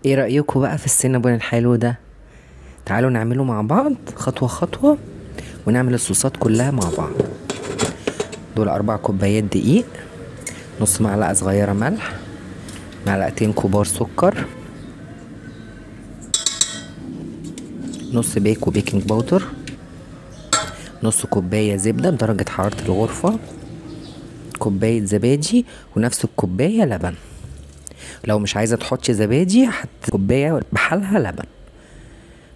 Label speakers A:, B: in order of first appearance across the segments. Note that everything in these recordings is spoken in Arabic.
A: ايه رأيكم بقى في السينابون الحلو ده؟ تعالوا نعمله مع بعض خطوة خطوة، ونعمل الصوصات كلها مع بعض. دول 4 كوبايات دقيق، نص معلقة صغيرة ملح، معلقتين كبار سكر، نص بيكو بيكنج باودر، نص كوباية زبدة بدرجة حرارة الغرفة، كوباية زبادي، ونفس الكوباية لبن. لو مش عايزة تحطي زبادي حط كوباية بحالها لبن.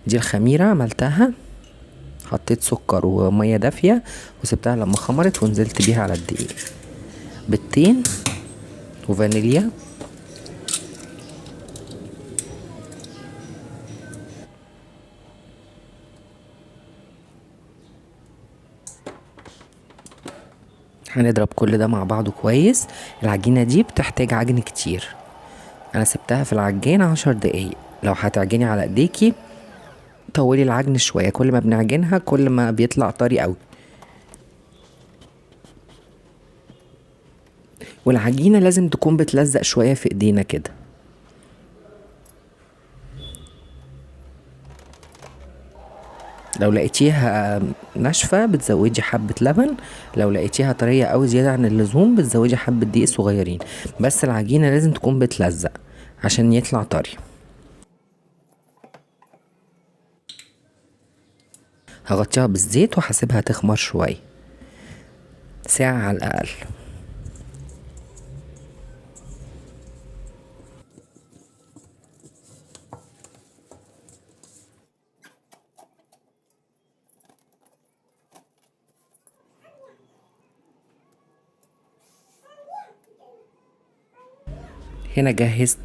A: دي الخميرة عملتها، حطيت سكر ومية دافية وسبتها لما خمرت ونزلت بيها على الدقيق. بيضتين وفانيليا، هنضرب كل ده مع بعضه كويس. العجينة دي بتحتاج عجن كتير، انا سبتها في العجين 10 دقايق. لو هتعجني على ايديكي طولي العجن شوية، كل ما بنعجنها كل ما بيطلع طري قوي. والعجينة لازم تكون بتلزق شوية في ايدينا كده. لو لقيتيها ناشفة بتزودي حبة لبن، لو لقيتيها طرية قوي زيادة عن اللزوم بتزودي حبة دقيق صغيرين. بس العجينة لازم تكون بتلزق عشان يطلع طري. هغطيها بالزيت وهسيبها تخمر شوية، ساعة على الأقل. هنا جهزت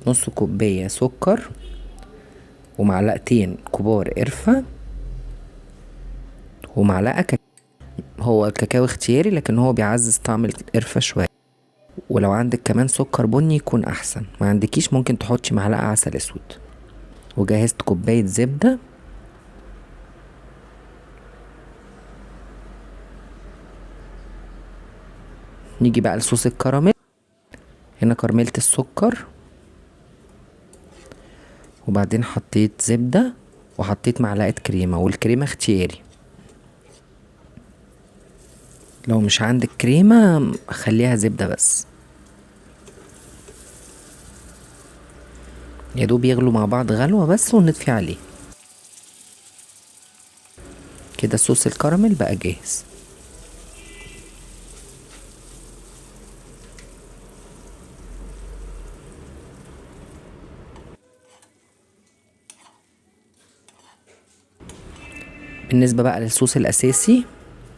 A: نص كوباية سكر ومعلقتين كبار قرفة ومعلقة هو الكاكاو اختياري لكن هو بيعزز طعم القرفة شوية. ولو عندك كمان سكر بني يكون احسن، ما عندكيش ممكن تحطي معلقة عسل اسود. وجهزت كوباية زبدة. نيجي بقى لصوص الكراميل. هنا كرملت السكر وبعدين حطيت زبدة وحطيت معلقة كريمة، والكريمة اختياري. لو مش عندك كريمة خليها زبدة بس. يا دوب يغلوا مع بعض غلوة بس ونطفي عليه. كده صوص الكراميل بقى جاهز. بالنسبة بقى للصوص الأساسي،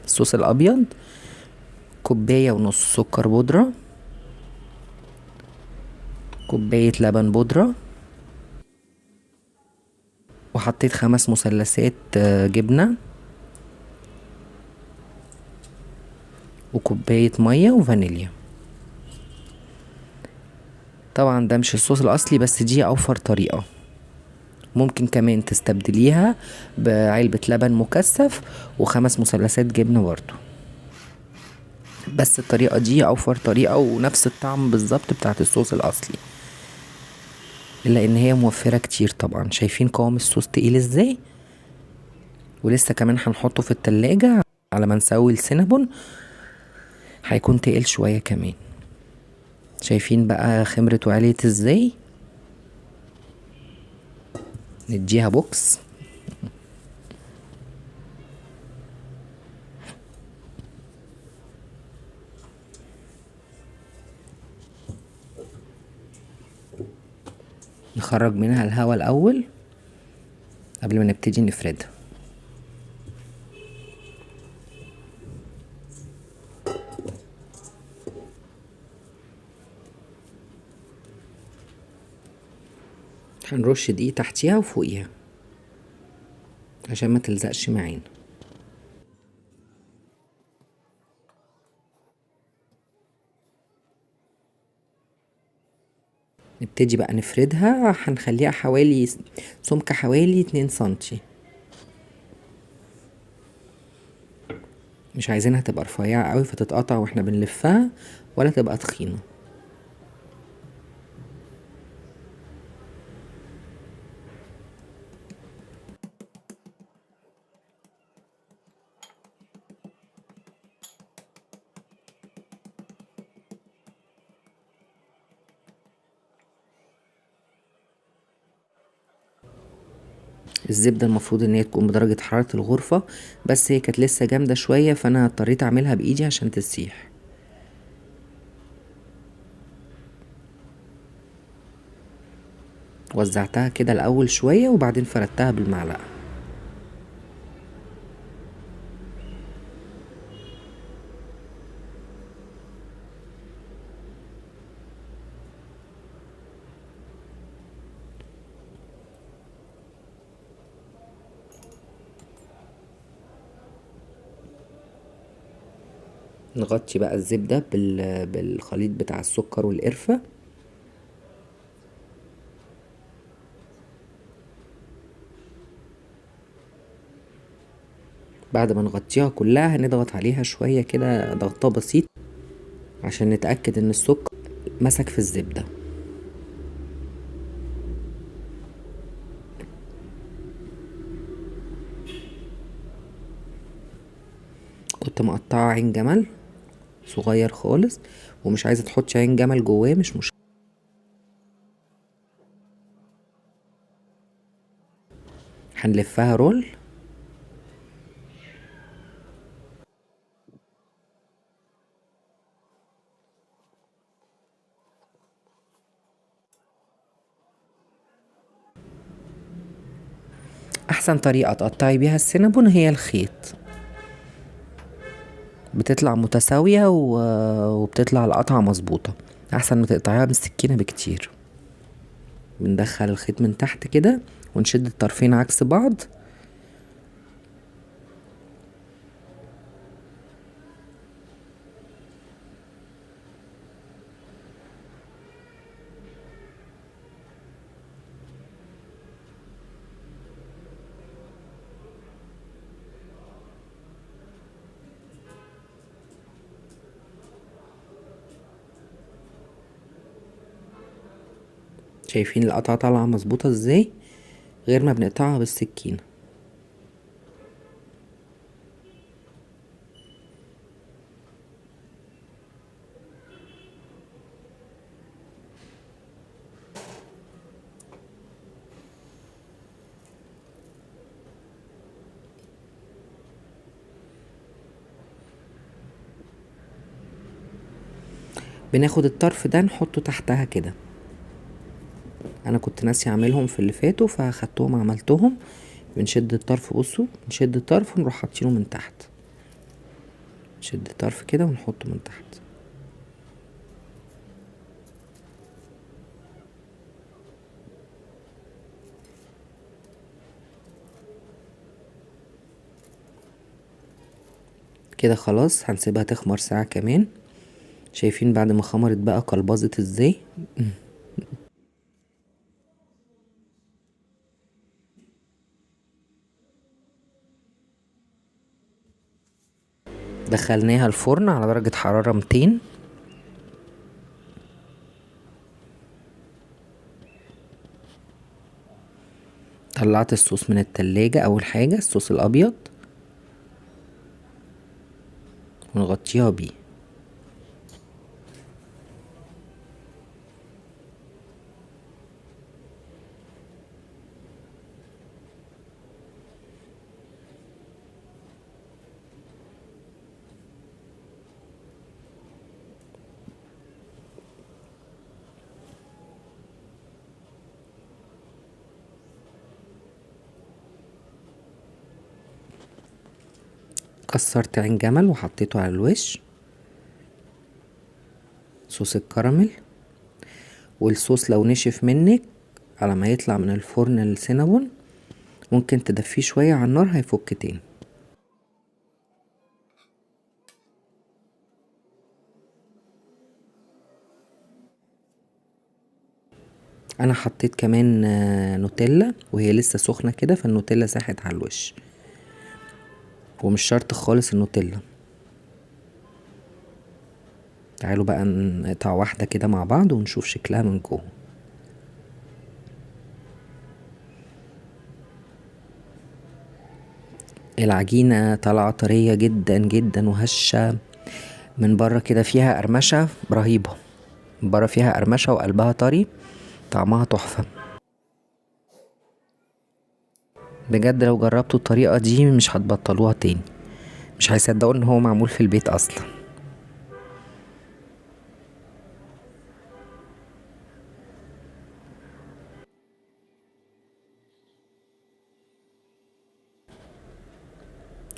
A: الصوص الأبيض، كوباية ونص سكر بودرة، كوباية لبن بودرة، وحطيت 5 مثلثات جبنة، وكوباية مية وفانيليا. طبعا ده مش الصوص الأصلي بس دي أوفر طريقة. ممكن كمان تستبدليها بعلبة لبن مكثف و5 مثلثات جبنة برضو، بس الطريقة دي أوفر طريقة ونفس الطعم بالظبط بتاعت الصوص الأصلي، إلا إن هي موفرة كتير. طبعا شايفين قوام الصوص تقيل إزاي، ولسه كمان هنحطه في التلاجة على ما نسوي السينابون هيكون تقيل شوية كمان. شايفين بقى خمرت وعليت ازاي. نديها بوكس. نخرج منها الهواء الأول قبل ما نبتدي نفردها. هنرش دقيق تحتيها وفوقيها عشان ما تلزقش معانا. نبتدي بقى نفردها، هنخليها حوالي سمك حوالي 2 سنتي. مش عايزينها تبقى رفيعة قوي فتتقطع واحنا بنلفها، ولا تبقى تخينة. الزبدة المفروض ان هي تكون بدرجة حرارة الغرفة، بس هي كانت لسه جامدة شوية فانا اضطريت اعملها بايدي عشان تسيح. وزعتها كده الاول شوية وبعدين فردتها بالمعلقة. نغطي بقى الزبدة بالخليط بتاع السكر والقرفة. بعد ما نغطيها كلها هنضغط عليها شوية كده ضغطة بسيط عشان نتأكد ان السكر مسك في الزبدة. كنت مقطعة عين جمل صغير خالص، ومش عايزة تحطي عين جمل جواه مش مشكلة. هنلفها رول. احسن طريقة تقطعي بيها السينابون هي الخيط، بتطلع متساوية وبتطلع القطعة مظبوطة احسن ما تقطعيها بالسكينة بكتير. بندخل الخيط من تحت كده ونشد الطرفين عكس بعض. شايفين القطعة طالعة مظبوطة ازاي غير ما بنقطعها بالسكينة. بناخد الطرف ده نحطه تحتها كده. انا كنت ناسي اعملهم في اللي فاتوا فاخدتهم عملتهم. بنشد الطرف، بصوا نشد الطرف ونروح حاطينه من تحت. نشد الطرف كده ونحطه من تحت. كده خلاص هنسيبها تخمر ساعة كمان. شايفين بعد ما خمرت بقى قلبظت ازاي. دخلناها الفرن على درجة حرارة 200. طلعت الصوص من التلاجة اول حاجة، الصوص الابيض، ونغطيها بيه. كسرت عين جمل وحطيته على الوش، صوص الكراميل. والصوص لو نشف منك على ما يطلع من الفرن السينابون ممكن تدفيه شوية على النار هيفك تاني. انا حطيت كمان نوتيلا وهي لسه سخنة كده، فالنوتيلا ساحت على الوش، ومش شرط خالص النوتيلا. تعالوا بقى نقطع واحدة كده مع بعض ونشوف شكلها من جوه. العجينة طالعة طرية جدا جدا وهشة من بره كده، فيها قرمشة رهيبة. من بره فيها قرمشة وقلبها طري، طعمها تحفة. بجد لو جربتوا الطريقة دي مش هتبطلوها تاني، مش هيصدقوا ان هو معمول في البيت اصلا.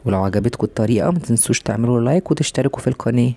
A: ولو عجبتكم الطريقة متنسوش تعملوا لايك وتشتركوا في القناة.